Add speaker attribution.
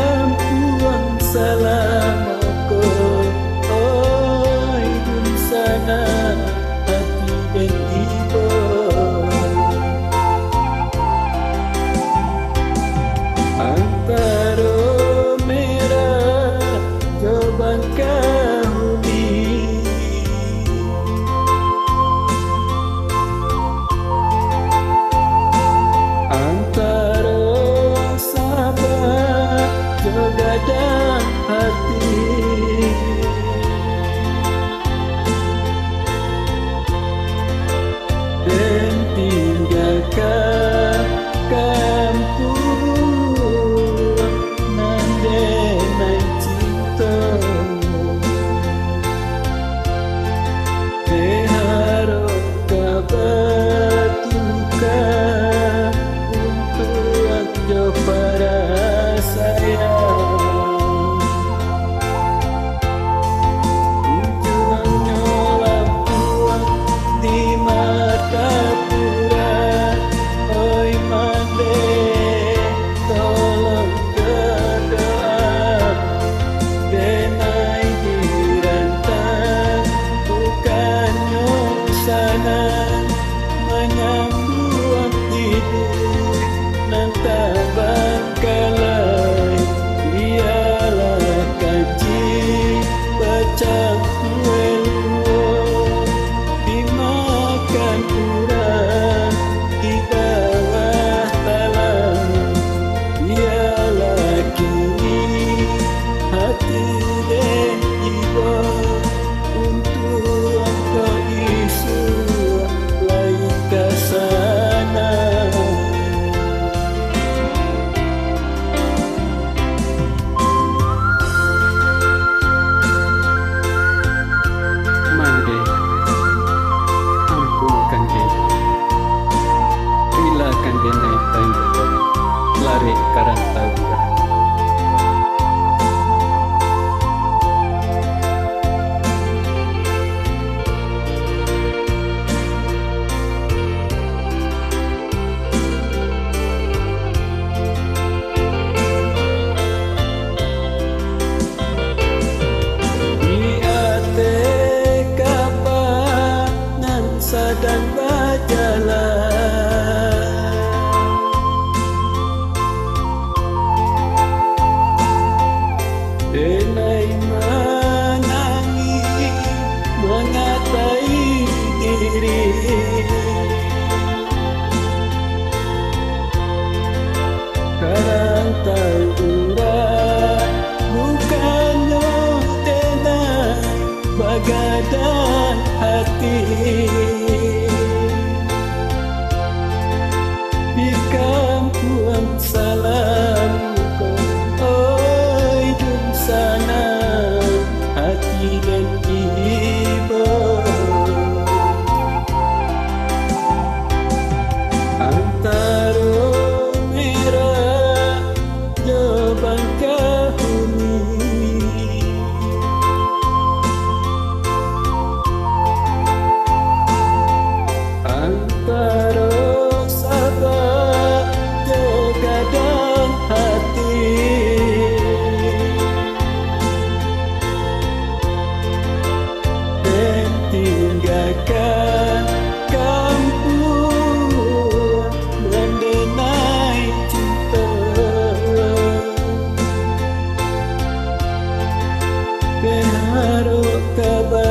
Speaker 1: kampuang salamoko, oi dun sana hati dan ibu. Antara merah jobang kahuni, antara sabar jogadang hati, dan tinggalkan kampung nandenai cinta. Berharap kabar duka untuk jo para sayang. Ujungnya lampuan di mata pura, oi mande tolong berdoa. Denai dirantang bukannya sana menyambut hidup nan tabang kalai. Ialah kaji bacang kue luar, dimakan kurang di bawah talang. Ialah kini hati dan ibu untuk engkau isu lain ke sana. Mande, ampunkan dia, relakan dia naik tangga, lari karang tabura. Sedang berjalan, denai menangis mengatai diri. Karang tabura bukannya denai bagadan hati. Di kampuang salamku, oi dun sana hati dan ibu. Antara merah jobang kahuni, antara sabar jogadang hati, dan tinggalkan kampung mendenai cinta. Berharap kabar